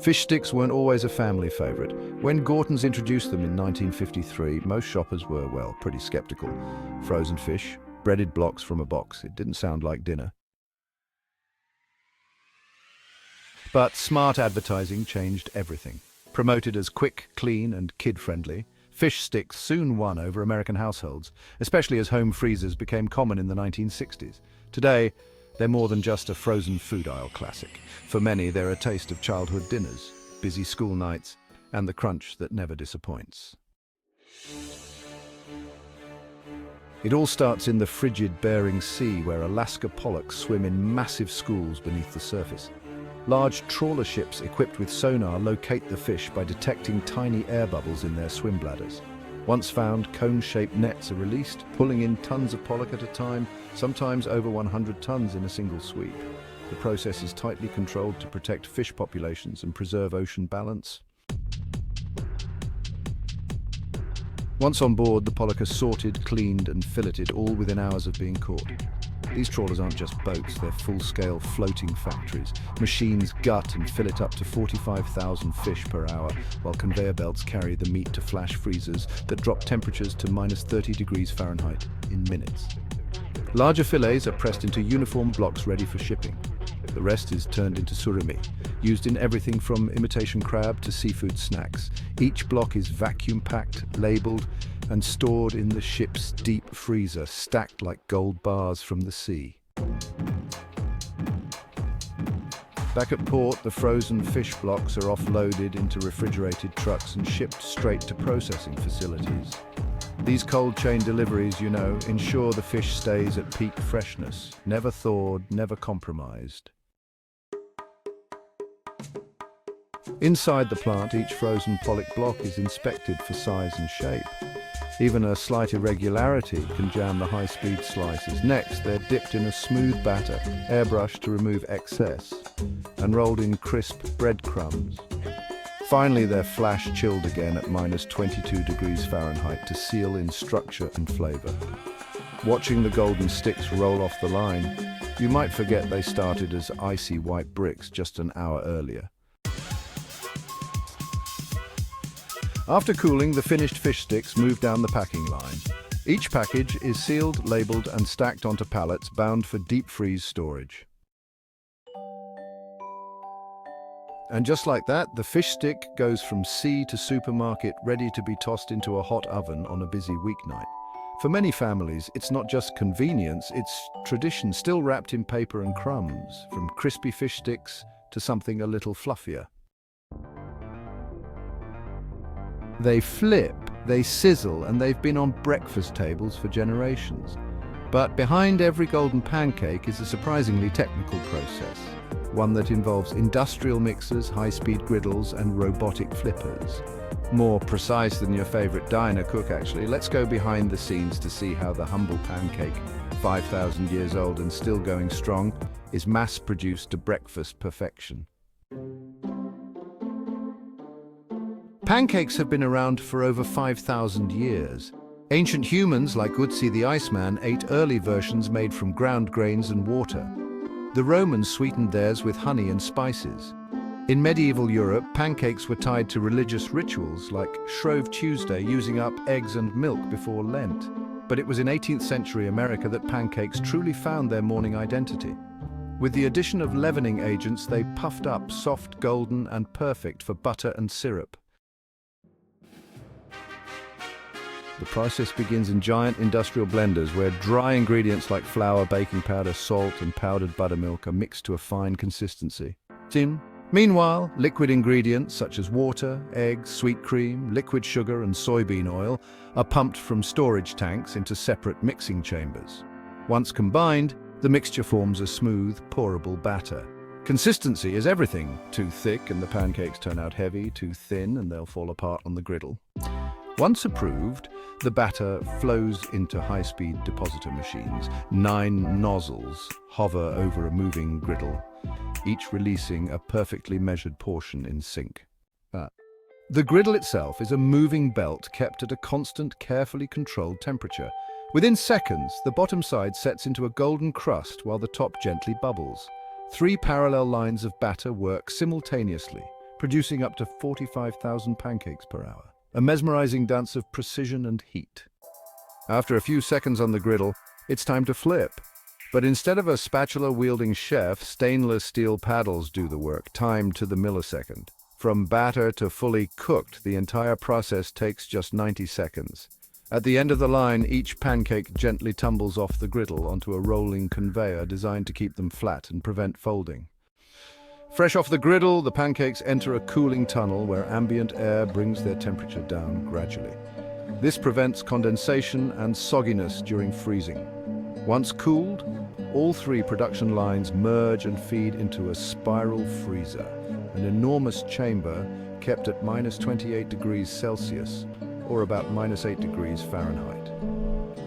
Fish sticks weren't always a family favorite. When Gorton's introduced them in 1953, most shoppers were, well, pretty skeptical. Frozen fish, breaded blocks from a box. It didn't sound like dinner. But smart advertising changed everything. Promoted as quick, clean, and kid-friendly, fish sticks soon won over American households, especially as home freezers became common in the 1960s. Today, they're more than just a frozen food aisle classic. For many, they're a taste of childhood dinners, busy school nights, and the crunch that never disappoints. It all starts in the frigid Bering Sea, where Alaska pollocks swim in massive schools beneath the surface. Large trawler ships equipped with sonar locate the fish by detecting tiny air bubbles in their swim bladders. Once found, cone-shaped nets are released, pulling in tons of pollock at a time, sometimes over 100 tons in a single sweep. The process is tightly controlled to protect fish populations and preserve ocean balance. Once on board, the pollock are sorted, cleaned and filleted, all within hours of being caught. These trawlers aren't just boats, they're full-scale floating factories. Machines gut and fillet up to 45,000 fish per hour, while conveyor belts carry the meat to flash freezers that drop temperatures to minus 30 degrees Fahrenheit in minutes. Larger fillets are pressed into uniform blocks ready for shipping. The rest is turned into surimi, used in everything from imitation crab to seafood snacks. Each block is vacuum-packed, labeled, and stored in the ship's deep freezer, stacked like gold bars from the sea. Back at port, the frozen fish blocks are offloaded into refrigerated trucks and shipped straight to processing facilities. These cold chain deliveries, ensure the fish stays at peak freshness, never thawed, never compromised. Inside the plant, each frozen pollock block is inspected for size and shape. Even a slight irregularity can jam the high-speed slices. Next, they're dipped in a smooth batter, airbrushed to remove excess, and rolled in crisp breadcrumbs. Finally, they're flash-chilled again at minus 22 degrees Fahrenheit to seal in structure and flavor. Watching the golden sticks roll off the line, you might forget they started as icy white bricks just an hour earlier. After cooling, the finished fish sticks move down the packing line. Each package is sealed, labeled, and stacked onto pallets bound for deep freeze storage. And just like that, the fish stick goes from sea to supermarket, ready to be tossed into a hot oven on a busy weeknight. For many families, it's not just convenience, it's tradition, still wrapped in paper and crumbs, from crispy fish sticks to something a little fluffier. They flip, they sizzle, and they've been on breakfast tables for generations. But behind every golden pancake is a surprisingly technical process, one that involves industrial mixers, high-speed griddles, and robotic flippers. More precise than your favorite diner cook, actually. Let's go behind the scenes to see how the humble pancake, 5,000 years old and still going strong, is mass-produced to breakfast perfection. Pancakes have been around for over 5,000 years. Ancient humans, like Utsi the Iceman, ate early versions made from ground grains and water. The Romans sweetened theirs with honey and spices. In medieval Europe, pancakes were tied to religious rituals like Shrove Tuesday, using up eggs and milk before Lent. But it was in 18th century America that pancakes truly found their morning identity. With the addition of leavening agents, they puffed up, soft, golden, and perfect for butter and syrup. The process begins in giant industrial blenders where dry ingredients like flour, baking powder, salt, and powdered buttermilk are mixed to a fine consistency. Meanwhile, liquid ingredients such as water, eggs, sweet cream, liquid sugar, and soybean oil are pumped from storage tanks into separate mixing chambers. Once combined, the mixture forms a smooth, pourable batter. Consistency is everything. Too thick and the pancakes turn out heavy, too thin and they'll fall apart on the griddle. Once approved, the batter flows into high-speed depositor machines. 9 nozzles hover over a moving griddle, each releasing a perfectly measured portion in sync. The griddle itself is a moving belt kept at a constant, carefully controlled temperature. Within seconds, the bottom side sets into a golden crust while the top gently bubbles. 3 parallel lines of batter work simultaneously, producing up to 45,000 pancakes per hour. A mesmerizing dance of precision and heat. After a few seconds on the griddle, it's time to flip. But instead of a spatula-wielding chef, stainless steel paddles do the work, timed to the millisecond. From batter to fully cooked, the entire process takes just 90 seconds. At the end of the line, each pancake gently tumbles off the griddle onto a rolling conveyor designed to keep them flat and prevent folding. Fresh off the griddle, the pancakes enter a cooling tunnel where ambient air brings their temperature down gradually. This prevents condensation and sogginess during freezing. Once cooled, all three production lines merge and feed into a spiral freezer, an enormous chamber kept at -28°C, or about -8°F.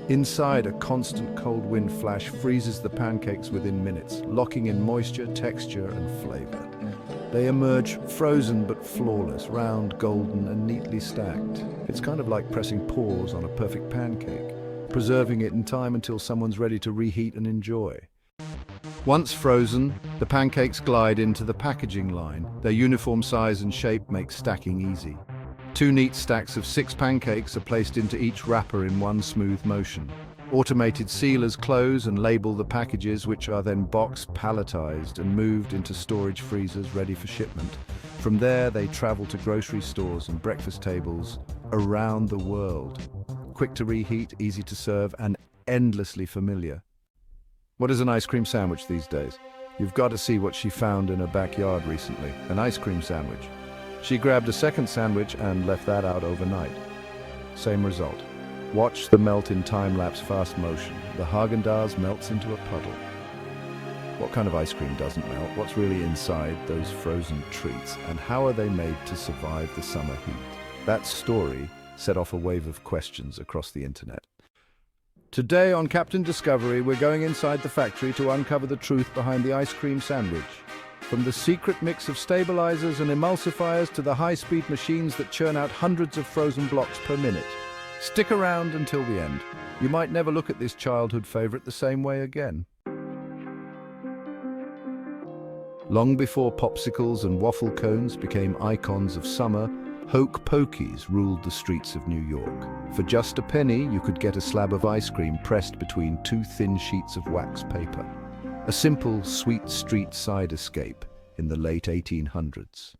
Inside, a constant cold wind flash freezes the pancakes within minutes, locking in moisture, texture, and flavor. They emerge frozen but flawless, round, golden, and neatly stacked. It's kind of like pressing pause on a perfect pancake, preserving it in time until someone's ready to reheat and enjoy. Once frozen, the pancakes glide into the packaging line. Their uniform size and shape make stacking easy. 2 neat stacks of 6 pancakes are placed into each wrapper in one smooth motion. Automated sealers close and label the packages, which are then boxed, palletized, and moved into storage freezers ready for shipment. From there, they travel to grocery stores and breakfast tables around the world. Quick to reheat, easy to serve, and endlessly familiar. What is an ice cream sandwich these days? You've got to see what she found in her backyard recently, an ice cream sandwich. She grabbed a second sandwich and left that out overnight. Same result. Watch the melt in time-lapse fast motion. The Haagen-Dazs melts into a puddle. What kind of ice cream doesn't melt? What's really inside those frozen treats? And how are they made to survive the summer heat? That story set off a wave of questions across the internet. Today on Captain Discovery, we're going inside the factory to uncover the truth behind the ice cream sandwich. From the secret mix of stabilizers and emulsifiers to the high-speed machines that churn out hundreds of frozen blocks per minute. Stick around until the end. You might never look at this childhood favorite the same way again. Long before popsicles and waffle cones became icons of summer, Hoke Pokies ruled the streets of New York. For just a penny, you could get a slab of ice cream pressed between 2 thin sheets of wax paper. A simple, sweet street side escape in the late 1800s.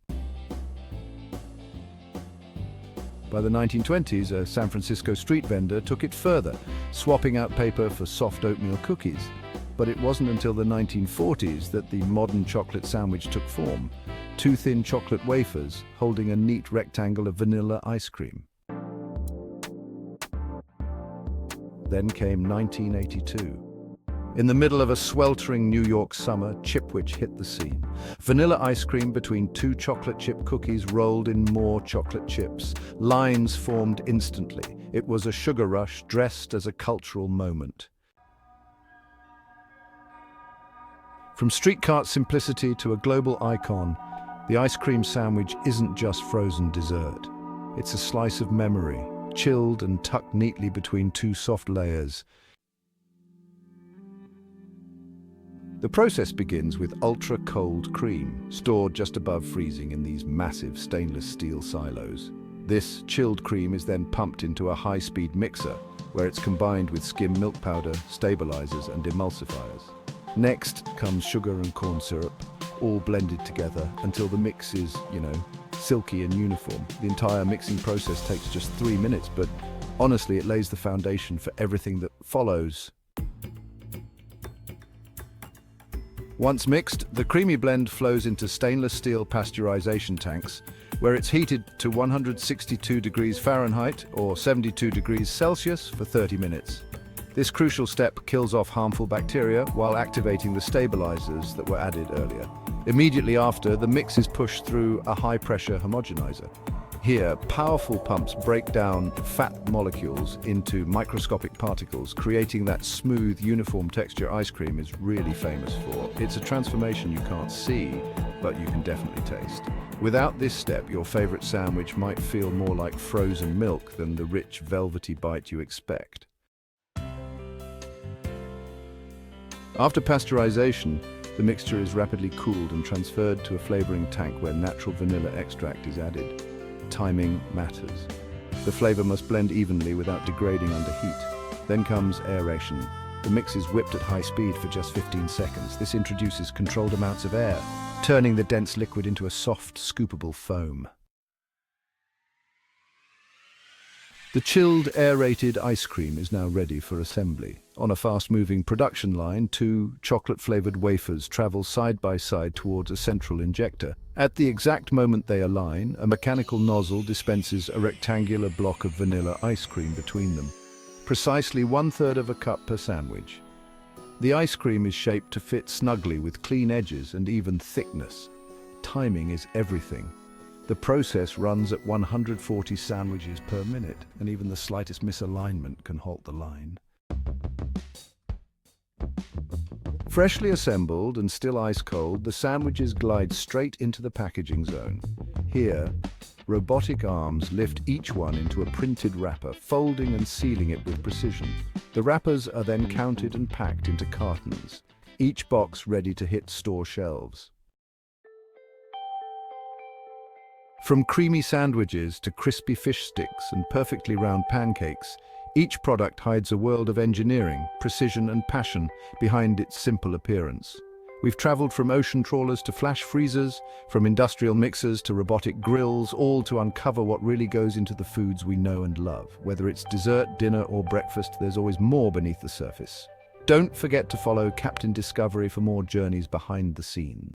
By the 1920s, a San Francisco street vendor took it further, swapping out paper for soft oatmeal cookies. But it wasn't until the 1940s that the modern chocolate sandwich took form. 2 thin chocolate wafers holding a neat rectangle of vanilla ice cream. Then came 1982. In the middle of a sweltering New York summer, Chipwich hit the scene. Vanilla ice cream between 2 chocolate chip cookies rolled in more chocolate chips. Lines formed instantly. It was a sugar rush dressed as a cultural moment. From street cart simplicity to a global icon, the ice cream sandwich isn't just frozen dessert. It's a slice of memory, chilled and tucked neatly between 2 soft layers. The process begins with ultra-cold cream, stored just above freezing in these massive stainless steel silos. This chilled cream is then pumped into a high-speed mixer, where it's combined with skim milk powder, stabilizers, and emulsifiers. Next comes sugar and corn syrup, all blended together until the mix is, silky and uniform. The entire mixing process takes just 3 minutes, but honestly, it lays the foundation for everything that follows. Once mixed, the creamy blend flows into stainless steel pasteurization tanks, where it's heated to 162 degrees Fahrenheit or 72 degrees Celsius for 30 minutes. This crucial step kills off harmful bacteria while activating the stabilizers that were added earlier. Immediately after, the mix is pushed through a high-pressure homogenizer. Here, powerful pumps break down fat molecules into microscopic particles, creating that smooth, uniform texture ice cream is really famous for. It's a transformation you can't see, but you can definitely taste. Without this step, your favorite sandwich might feel more like frozen milk than the rich, velvety bite you expect. After pasteurization, The mixture is rapidly cooled and transferred to a flavoring tank where natural vanilla extract is added. Timing matters. The flavor must blend evenly without degrading under heat. Then comes aeration. The mix is whipped at high speed for just 15 seconds. This introduces controlled amounts of air, turning the dense liquid into a soft, scoopable foam. The chilled, aerated ice cream is now ready for assembly. On a fast-moving production line, 2 chocolate-flavored wafers travel side by side towards a central injector. At the exact moment they align, a mechanical nozzle dispenses a rectangular block of vanilla ice cream between them. Precisely 1/3 of a cup per sandwich. The ice cream is shaped to fit snugly with clean edges and even thickness. Timing is everything. The process runs at 140 sandwiches per minute, and even the slightest misalignment can halt the line. Freshly assembled and still ice-cold, the sandwiches glide straight into the packaging zone. Here, robotic arms lift each one into a printed wrapper, folding and sealing it with precision. The wrappers are then counted and packed into cartons, each box ready to hit store shelves. From creamy sandwiches to crispy fish sticks and perfectly round pancakes, each product hides a world of engineering, precision and passion behind its simple appearance. We've traveled from ocean trawlers to flash freezers, from industrial mixers to robotic grills, all to uncover what really goes into the foods we know and love. Whether it's dessert, dinner or breakfast, there's always more beneath the surface. Don't forget to follow Captain Discovery for more journeys behind the scenes.